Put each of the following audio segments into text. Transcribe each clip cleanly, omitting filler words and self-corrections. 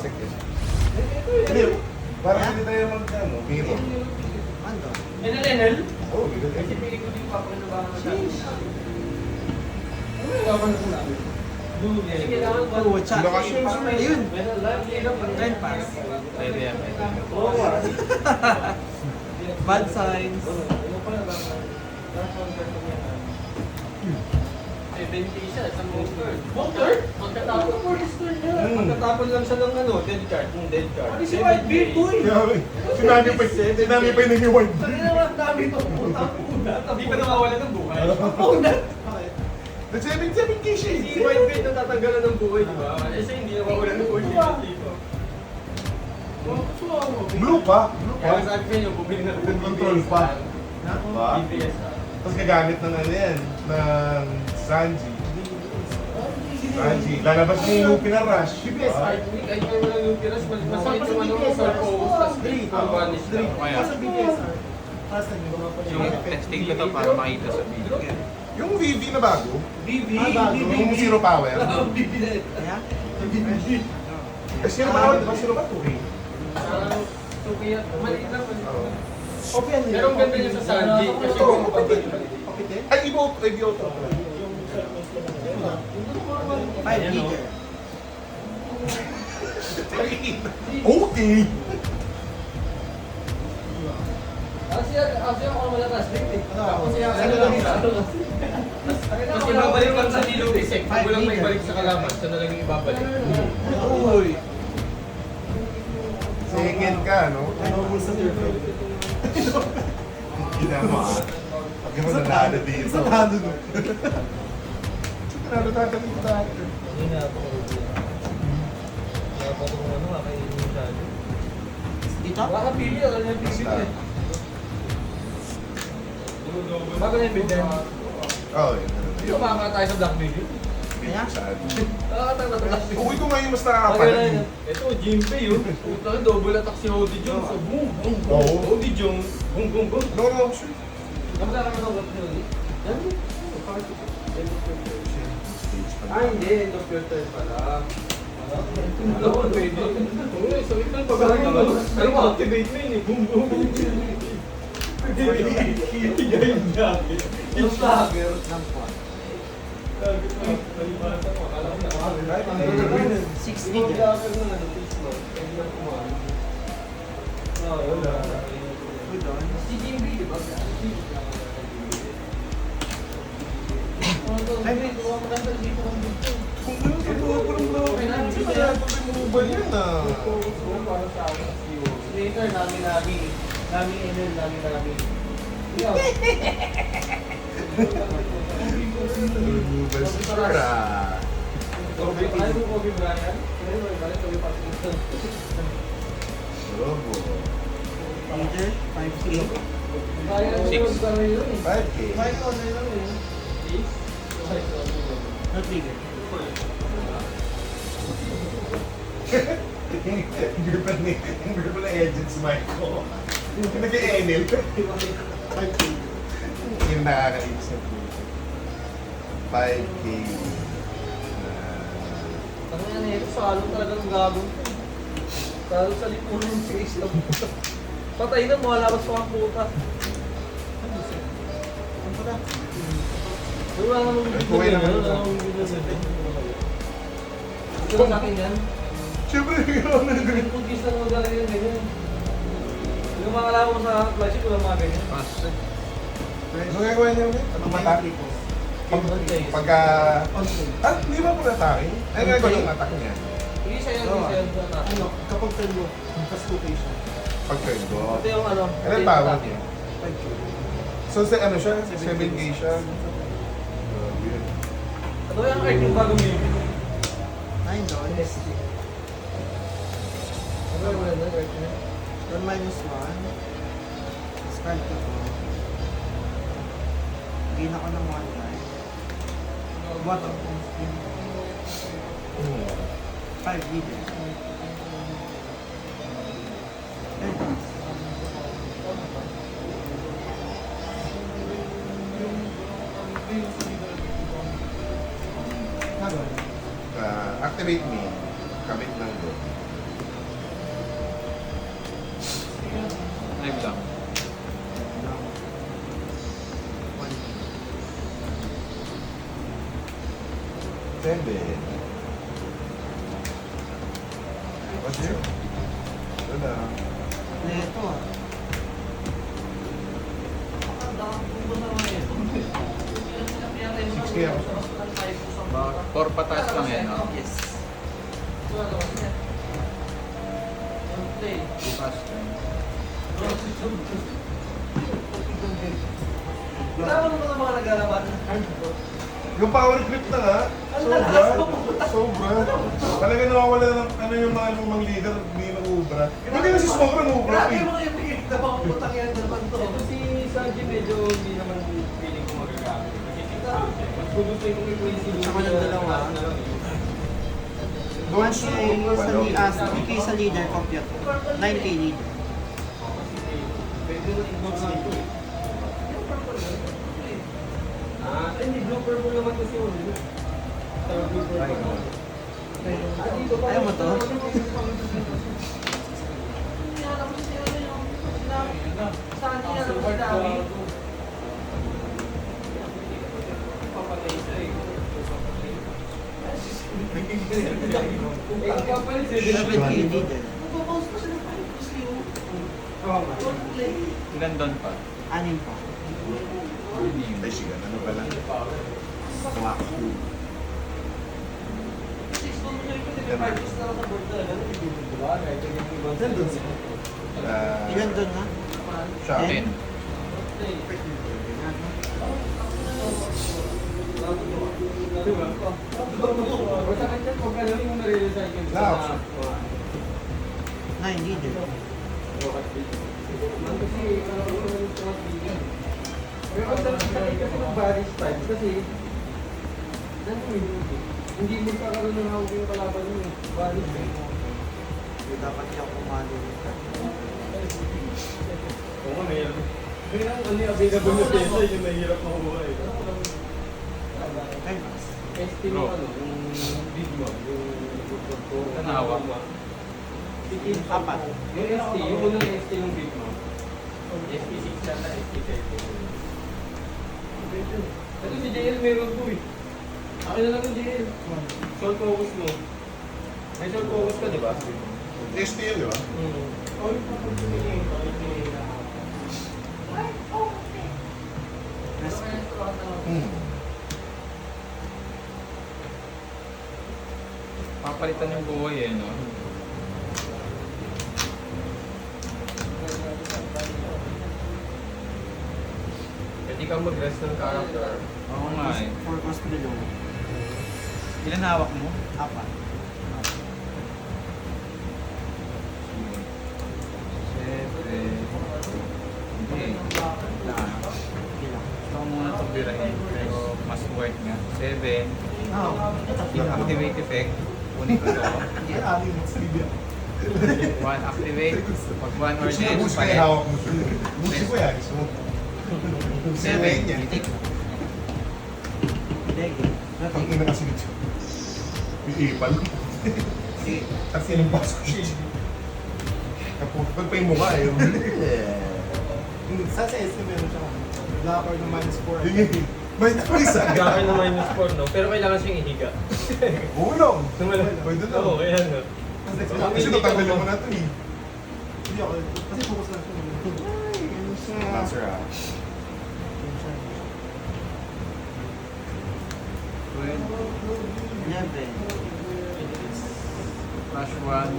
toxic eh. Hindi, parang hindi tayo mag-ano, mirror. Ano? Enel? Oo, mirror. Kasi pili ko din papakinabangan mo siya. Ano yung gawan ko namin? Sige, kailangan ko. Oh, chat. Location, sir. Ayun. Trend Trend pass. Pwede yan, pwede. Oo nga. Bad signs. 70 siya, isang motor. Motor? Magkatapon mo turn niya. Pagkatapon lang siya ng ano, dead card. Yung dead card. Ano si White Beard, boy? Kaya, sinabi pa yung nag-reward. Sabi naman, dami ito. Puta. Hindi pa nawawala ng buhay. Nag-7-7K siya eh. Si White Beard natatanggalan ng buhay, di ba? Kasi hindi nawawala ng buhay dito. Blue pa. Blue Kaya pa. sabi ko inyo, bumili na ng Control pa. Diba? BPS. Tapos gagamit ng ano yan, ng Sanji. Sanji. Lalabas mo yung pinarush. BPS, kahit kayo walang yung tiras, masakit yung ano, sa focus, tas pang-vanish lang. Kaya, Nasa BPSR. Nasa yung testing ko to para makita sa video. Yung VV na bago, BB? bago. yung zero power. BB na. Kaya? Eh, zero power, di ba? Zero ba? 2K. Parang, so kaya, maliit lang. Oo. Okay yan nila. Pero ang ganda niya sa Sanji, kasi Ito, kung kapatid. Okay din? Ay, ibo, review to. 5 liter. Okay. Kasi ako malakas din eh. Kasi Ano lang ito? Kasi babalik lang sa Nilo Bisek, kung walang may balik sa kalaban, siya na lang yung ibabalik. Uy. Second ka, no? Ano mo sa turtle? Ginama. Pag mo nanalo dito. Sa talo no. Nanalo tayo dito tayo. Hindi na ako. Dapat kung ano, kakainin mo siya. Dito? Baka pili, ano yung pili Basta. eh. Bago na yung bigyan. Oo, yun. Yung makaka tayo sa Black Video. Kaya? Saan? Nakakatawa na Black Video. Uwi ko ngayon mas nakakapalag. Ito, Jimpei yun. Puta, double attack si Hody Jones. So, boom, boom, boom. Oo. Hody Jones, boom, boom, boom. No, no, sure. Kamala ka na sa Black Video. Ah, hindi. End of your turn pala. Oo, pwede. Oo, so ito yung pagkakagawa. Pero ma-activate na yun eh. Boom, boom, boom. Higay niya. Yung slugger. Ng po. 6 liter. Good on. Si Jimby, di ba? Kung ano, parang blow. Kasi kaya pag may mobile yan ah. Later, nami. Nami Enel, nami. Mobile sure ah. Ayaw mo Kobe Bryant? Balik Kobe Patrick. Robo. Liter? 5 kilo. Kaya mo Six. yung gano'n yun eh. 5K. Kahit ano yun eh. Not bigger. Yung girlfriend na agents, Michael. Yung nag-e-enel. 5 kilo. Yung nakakaisip. 5K. Ano yan eh, salo talaga ng gagong. Salo sa lipunan yung face lang. Patay na, malabas pa ang puta. Ano pala? Wala namang Ay, video buhay na naman yun. ito. Wala namang video na yun. Ito lang sa akin yan. Siyempre, yun ang Yung pugis lang mo talaga yung ganyan. Yung mga alam mo sa flagship, wala mga ganyan. Ano gagawin niyo ulit? Anong mata? Pagka... Ah, hindi ba po natake? Ano gagawin yung attack niya? Hindi siya yan, Oo. hindi siya yan. Ano? Kapag turn mo, tas quotation. Pag-turn go. Ito yung ano. Ilan power niya? 5 kilo. So, sa ano siya? 7K siya? Ano yung art yung bagong yun? 9 dollars. Ano yung wala na art niya? 1 minus 1. Discard ko to. Gain ako ng 1 die. What of 5 liter. Activate me. Kabit lang go. 7. What's your? Wala. Neto ah. 6K ako. 4 pataas lang yan, no? Yes. Bukas. Tama naman ang mga naglalaban. Yung power grip na nga, sobra. Sobra. Talaga nawawala ng ano yung mga lumang leader, hindi na ubra. Hindi na si Smoke na ubra. Grabe yung mga ipigil na mga putang yan naman to. Ito si Sanji medyo hindi naman feeling ko magagamit. Kasi mas gusto yung i-play si Lucy Sama ng dalawa. na lang eh. Don't Sa show. sa leader, compute. 9K leader. Pwede na i-block lang ito eh. Hindi, blue purple naman kasi yun. Sa blue purple. Dito pa. Ayaw mo to? Saan niya naman si Dami? Papatay siya eh. Papalit siya. 7K leader. Magpapaus pa siya ng 5 plus you. Ilan doon pa? 6 pa. Ay, siya, ano ba lang? Wow. Ilan doon nga? Siya. 10. Diba? Sa kanya, kung ano yung nare-recycle sa... Laos. 9 leader. Kasi, pero ang dapat kasi mag-various types kasi hindi mo kakaroon ng hawak yung kalaban mo. Various types. Dapat siya kumalo. Oo, mayroon. Mayroon ang available na pesa yung mahirap makuha eh. ST mo ano, yung big mo, yung Ano hawak mo? Apat. Yung ST, yung unang ST yung big mo. ST6 lang na ST7. Ito si JL meron po eh. Akin na lang yung JL. Short focus mo. May short focus ka, di ba? STL, di ba? Papalitan yung buhay eh, no? Pwede kang mag-rest ng character. Oo nga eh. 4 cost below. Ilan hawak mo? Apat. 7. Hindi. Okay lang. Gusto ko muna ito birahin. Pero mas worth nga. 7. Oh, Yung activate effect. Kunin ko to. Ay, aling mo sa Libya. 1 activate. Pag 1 or Gusto mo, less, gusto palit. kayo hawak mo. Gusto ko yan. Gusto mo. 7. niya. Lege. Ang ina kasi nito. May ipal. Sige. Kasi nung pasok siya. Kapag pa yung mukha eh. Sa SM meron siya. Blocker ng -4. Yun yun. May isa. Gawin na -4, no? Pero kailangan siyang ihiga. Ulong. Sumala. Pwede na. Oo, kaya no. Kasi tatanggalin mo na ito eh. Hindi ako. Kasi focus lang siya. Ay, ano siya? Answer ah. 11. Flash 1.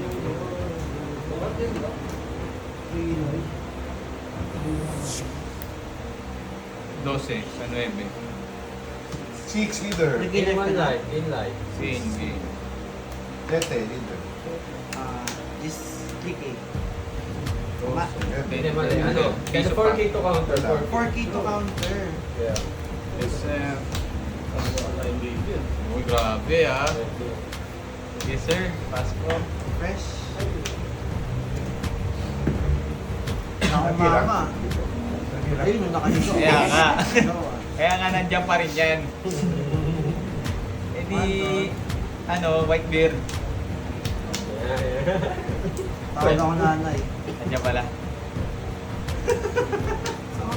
12 sa 9. 6 leader. Nag-elect ka na. In life. Same game. 7 leader. Just click eh. Hindi mali. Ano? Kasi 4K to counter. 4K to counter. Yeah. SM. Hindi yun. Uy, grabe ah. Yes sir, pass ko. Fresh. Nakumama. Ayun, nung nakaliso. Kaya nga. Kaya nga nandiyan pa rin yan. Eh di, ano, white beard. Tawag ako nanay. Nandiyan pala.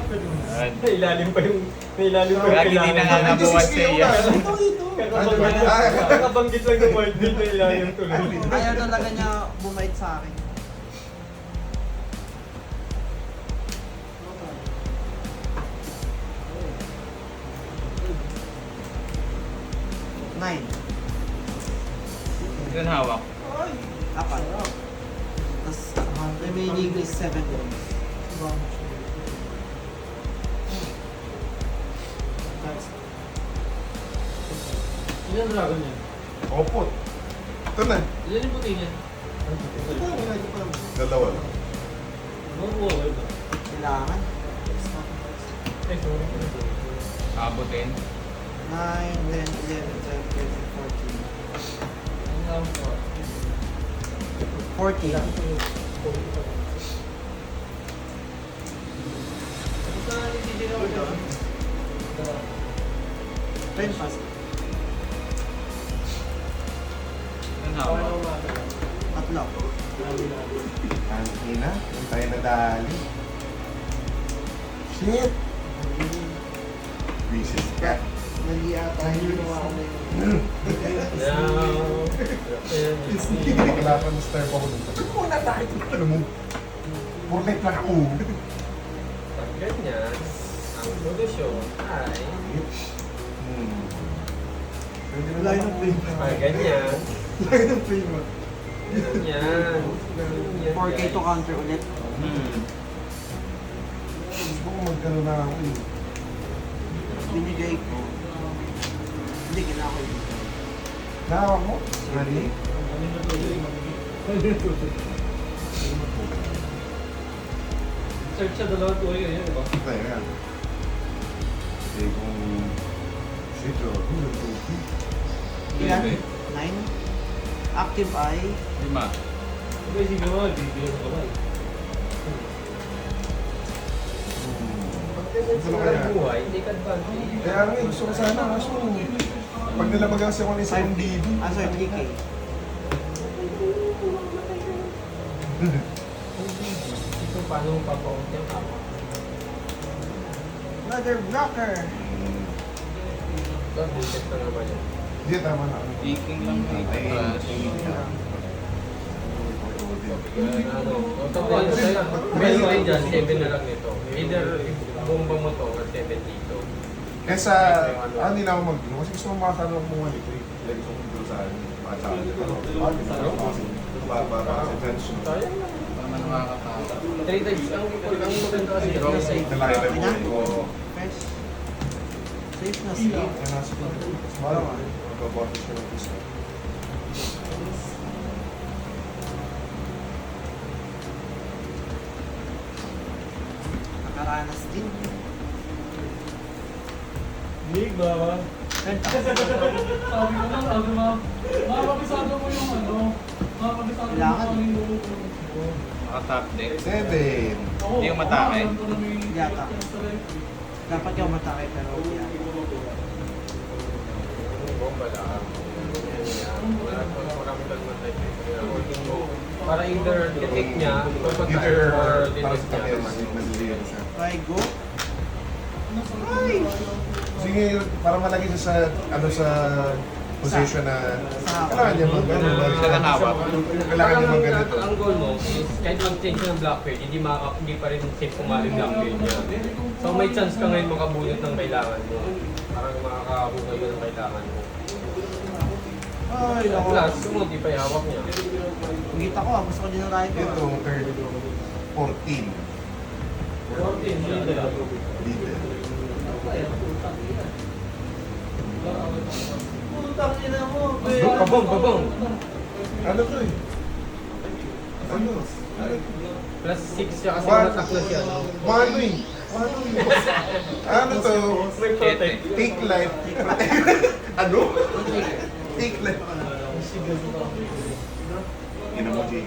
Nailalim pa yung Lagi din nangangabuhan sa iya. Kakabanggit lang ng word din, nailalim tuloy. Ayaw talaga niya bumait sa akin. Nine. Ilan hawak? Apat. Tapos remaining is 7 points. Ilan dragon yan? Opot. Ito na. Ilan yung puti niya? Dalawa lang. Makuha ko ito. Kailangan. Abutin. 9, 10, 11, 12, 13, 14. 14. Pen fast. Ilan hawak? Tatlo. Ang ina, yung tayo nadali. Shit! Reese's cat. Mali ata yung ginawa ko na yun. Hindi ka lang star pa ko dun. Ano muna tayo? Ano mo? Purlet lang ako. Pag ganyan, ang solusyon ay... Wala yung play. Pag ganyan, Wala yung play mo. ganyan. 4K to counter ulit. Gusto ko magkano na ako eh. Binigay ko. Hindi, kailangan ko yun. Nahawak mo? Ready? Search siya dalawang tuloy yun, di ba? Tayo yan. Kasi kung... Shit, oh. Ilan? 9. Active eye. 5. Diba isipin mo, bibigyan ko kamay. Gusto ko kaya. Buhay, take advantage. Kaya nga, gusto ko sana. Kaso, pag nilabagan kasi ako ng isang bibi. Ah, sorry, 3K. Ito paano mo papaunti ang tama? Another blocker. Ito, bullshit na naman yun. Hindi, tama na. Taking lang. Meron kayo dyan, 7 na lang nito. Either bomba mo to or 7 dito. Kesa, hindi na ako mag-ano. Kasi gusto ko makakalong mo nga dito. Lagi ko dito sa akin. Para sa tension. Sayang lang. Para man makakatawa. 3 times ang maganda kasi draw save. Nalaki na po. Fresh. Safe na sleep. Kaya nasa ko. Smara nga. Magbabote siya ng gusto. Nakaranas din. Big ba? Sabi mo na, makakabisado mo yung ano, makakabisado mo Kailangan. yung loob mo. Makatap deck. 7. Hindi yung matake. Yata. Dapat yung matake pero yan. Bomba lang. Para either detect niya, or patay, Either, or para detect sa niya. takya, mag-deliver siya. Try go. Ay! Sige, para malagay siya sa, ano sa position na kailangan niya mag Sa kanawa. Kailangan niya mag ganito. Ang goal mo is kahit mag-change ng Blackbeard, hindi pa rin safe kumali Blackbeard niya. So may chance ka ngayon makabunot ng kailangan mo. Parang makakabuhay mo ng kailangan mo. Ay, ako. Plus, gusto mo, di pa ihawak niya. Kita ko, gusto ko din ng rifle. Ito, third, 14. 14 siya. Leader. Putang ina mo, Babong, babong. Ano to eh? Ano? Plus 6 siya kasi One. natak na siya. No? Ano eh? Ano to? Take life. Ano? Take life. Ina mo, Jay.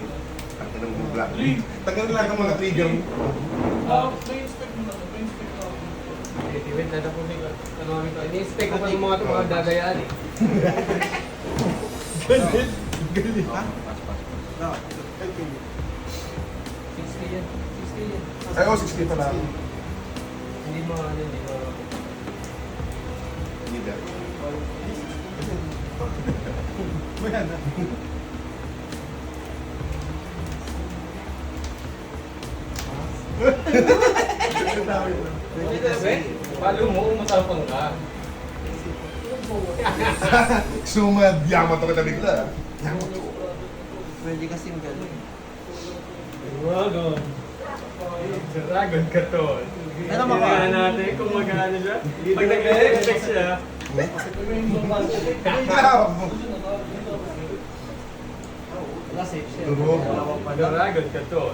Ang ina mo, black. Tagal lang ang mga trigger mo. May-inspect mo na, may-inspect ako. Wait, nada po nila. Ano kami to? Ini-expect ko pa yung mga ito mga gagayaan eh. Ha? No. 6K yan. 6K yan. Ay, oh, 60 pala. Hindi mo ano, hindi mo. Leader. Ayan na. Palo mo, umatapang ka. Sumad, Yamato kita bigla. Pwede kasing gano'n. Dragon. Dragon ka to. Pero Tingnan natin kung magkano siya. Pag nag-expect siya, Wala safe siya. Durog. Dragon ka to.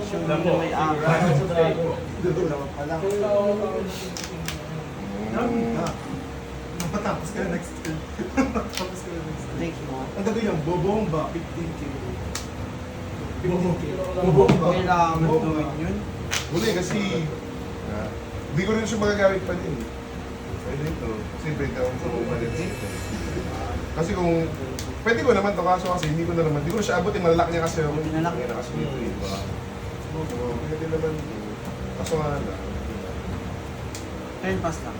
Sure Alam na mo, may sigurado sa dragon. Dalawa pa lang. Napatapos ka na next turn. Napatapos ka na next turn. Next mo. Ang gagawin yung bobomba, 15k. 15k. Bobomba. Kailangan mo gawin yun. Huli kasi, hindi ko rin siya magagamit pa din. Pwede ito. Kasi pwede akong pumalit dito. Kasi kung, pwede ko naman to kaso kasi hindi ko na naman, hindi ko na siya abutin, malalaki niya kasi ako. Malalaki. Ngayon na kasi dito eh. Baka, pwede naman ito. Kaso nga na, Turn pass lang.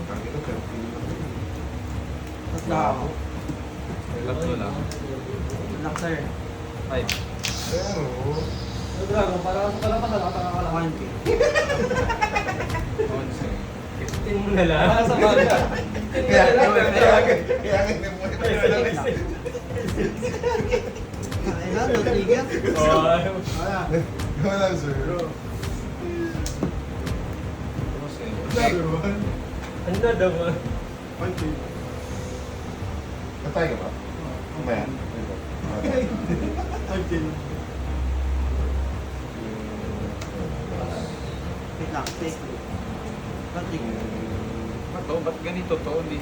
ang ito, pero pili lang. Tapos lang ako. Relax mo lang. Relax sir. 5. Pero, Dragon, para sa kalapas, nakakala. 1k. 11. Kitin mo na lang. Para sa baga. kaya ganyan mo. Kailan, don't trigger. Wala. Wala, sir. Another one. Ano naman? 1k. Patay ka ba? Kumayan. 5k. Wait lang, take. Don't trigger. Ba't ba't ganito to? Di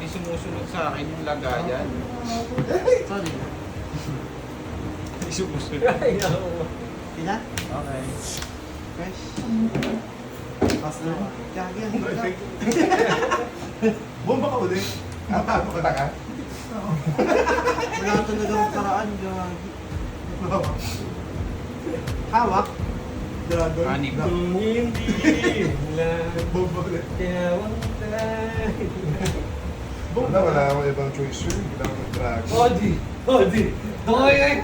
sumusunod sa akin yung lagayan. Sorry na. Di sumusunod. Ay, ako. Pila? Okay. Fresh. Pass na. Kaya yan. Bomba ka ulit. Punta ka? Wala talagang paraan. Gagi. Hawak. Dragon. Anim. Kung hindi lang Bomba ulit. tinawag Wala akong ibang choice, sir. Kailangan mag-drag. Odi! Odi! Doon eh!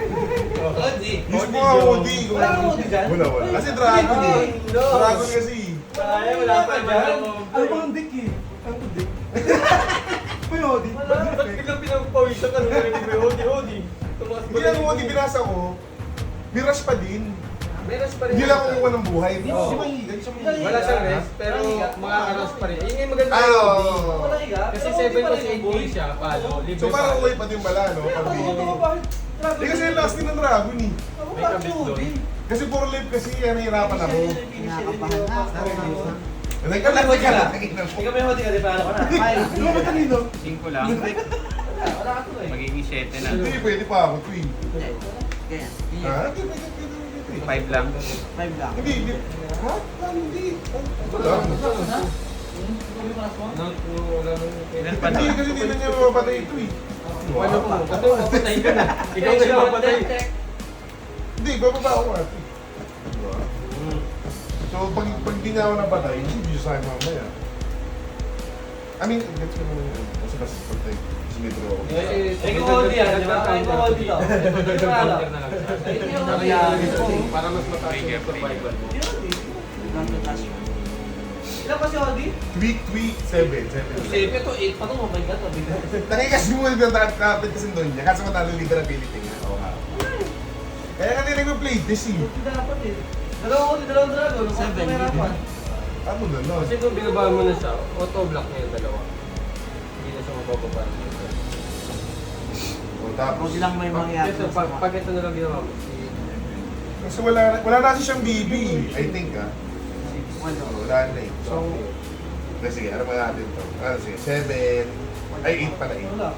Odi! Gusto mo nga Odi. Wala kang Odi dyan? Wala. Kasi dragon eh. No. Dragon kasi. Ay, wala pa dyan. Ano ba ang dick eh? Ano ba dick? Uy, Odi. Ba't biglang pinagpawisan ka nung narinig mo yung Odi? Tumakas Hindi lang Odi binasa ko. Miras pa din. Meron pa rin. Hindi lang kumuha ng buhay. Hindi Oo. siya mahiga. Hindi siya mahiga. Wala siyang rest, pero makakaros pa rin. Yun yung maganda Ah, yung oo. Odi. Wala higa. Kasi Pero 7 Odi pa kasi rin 8 yung days siya, palo. Libre So parang palo. okay pa din pala, no? Pag Hindi kasi yung last din ng dragon eh. May kabit doon. Kasi puro live kasi, yan nahihirapan ako. Kinakabahan na ako. Teka lang, teka lang. Ikaw may Odi ka, di pa ako na. Ay, Ano ba kanino? 5 lang. Wala ka to eh. Magiging 7 na. Hindi, pwede pa ako, twin. kaya. Ha? Hindi, pwede. 5 lang. 5 lang. Hindi, hindi. Ha? Hindi. Wala. Ilan pa Hindi, na? kasi hindi na niya mapapatay ito eh. Ano po? Kasi mapatay ka na. Ikaw na yung mapatay. Hindi, bababa ako ate. Diba? So, pag di niya ako napatay, hindi siya sa akin mamaya. I mean, gets ko naman yun. Kasi kasi patay. Si Metro ako. Ikaw Odi yan, di ba? Ikaw Odi to. Hindi ko alam. Hindi ko alam. Para mas mataas yung survival mo. Hanggang to touch mo. Ilan pa si Odi? Tweak, 7. Safe ito, 8 pa to. Oh my God, mabigat. Nakikas mo yung kapit kasi doon niya. Kaso mataliliberability niya. Oo nga. Kaya nga nila yung play this eh. Hindi dapat eh. Dalawang Odi, dalawang dragon. Seven, May harapan. Ano na no? Kasi kung binabaan mo na siya, auto-block na yung dalawa. Hindi na siya mabababa. O tapos, Huwag lang may mangyari. Kasi pag ito na lang ginawa mo, kasi wala na kasi siyang BB, I think ah. Wala. Wala na eh. So, sige, ano ba natin to? Ano sige, 7, ay 8 pala 8. Wala.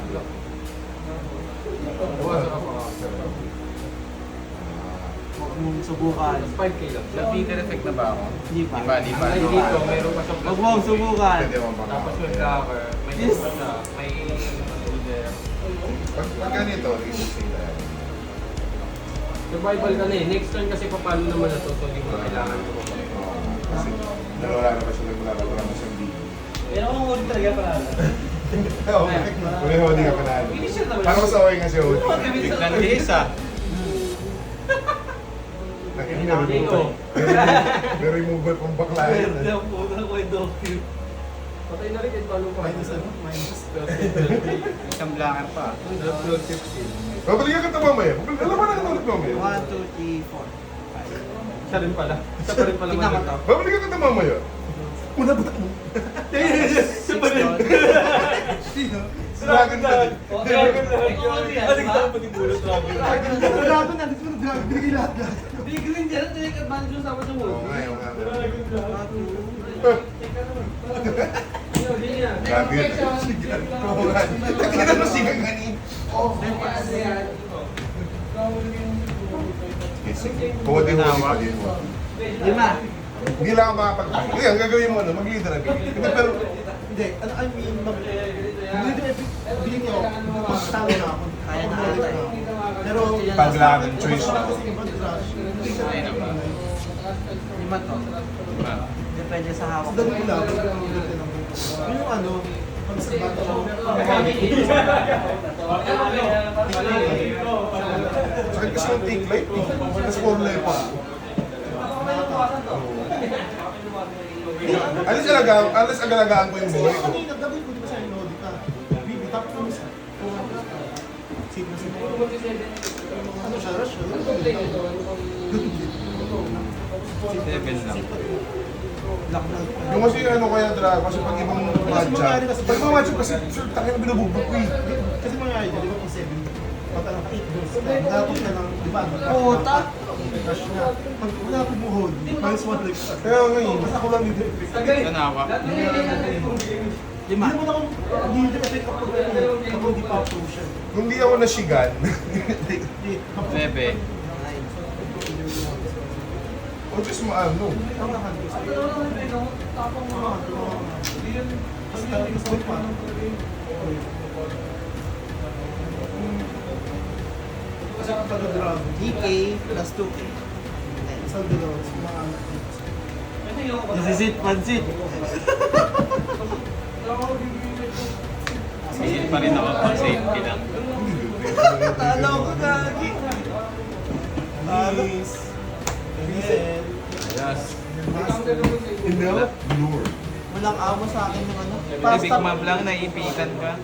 block. Huwag mong subukan. Tapos 5k lang. Nag-feeder effect na ba ako? Hindi pa. Di ba? Ay, dito, meron pa siyang Huwag mong subukan. Pwede mo baka. Tapos yung cover, may Yes. pa siya, may shoulder. Pag ganito, isip sila. Survival ka na eh. Next turn kasi papalo naman na to. So hindi mo kailangan mo. Kasi wala na ba siya naglalaro na sa video. Pero kung ulit talaga pala. Oo, may hodi ka panalo. Parang mas okay nga siya hodi. Biglang tiis ah. May removal pang bakla yun. Patay na rin kahit palo pa. Isang blanger pa. Babalikan ka ito mamaya. Alam mo na ka ulit mamaya. 1, 2, 3, 4. Isa rin pala. Isa pa rin pala. Tingnan mo to. Babalikan ka ito mamaya. Una ba mo? Siya pa rin. Dragon ka din. Dragon na, dito na dragon. Binigay lahat. Biglang dyan. Take advantage yung sapat ng Oo nga, oo nga. Hindi niya. Grabe yun. Oo nga. Nakita mo sigang ganin. Sige. Hodi pa din mo. 5. Hindi lang ako makapag-fight. Hindi, ang gagawin mo, mag-leader agad. Hindi, pero Hindi, ano I mean, bilhin niyo, pagkatalo na ako. Kaya na Ako ata eh. Pero, paglaban choice na. kasi ibang trash. Hindi siya. Ayun na ba? 5 to. Depende sa hawak. Dami ko lang. Yun yung ano, pag sa bata ko, Sakit kasi yung take light. Tapos 4 life pa. Alis agalagaan ko yung kasi buhay yung ko. kanina, gabi ko, di ba sa'yo, Lodi ka? Bibi, tapos mo sa sino. Ano siya, rush siya? Seven lang. Lock na. Yung kasi ano kaya drag, kasi pag ibang matchup, pag ibang matchup kasi sure, takin na binubugbog ko eh. Kasi mga idol, di ba pag 7, pag 8 goals ka, dapat ka lang, di ba? Puta! Rush na. Pag wala akong buhod, minus 1 like that. Kaya nga eh. Basta ako lang yung defect. Tanawa. Hindi mo na kung hindi effect kapag hindi pa potion. Kung di ako nashigan, Bebe. o just maano. Kasi kapag drug, DK plus 2K. isang dalawa, sa mga anak. Isisit, pansit. Sige pa rin ako pang safety lang. Talo ko gagi. Please. Reset. Yes. Enough lure. Walang amo sa akin yung ano. Big map lang, naiipitan ka.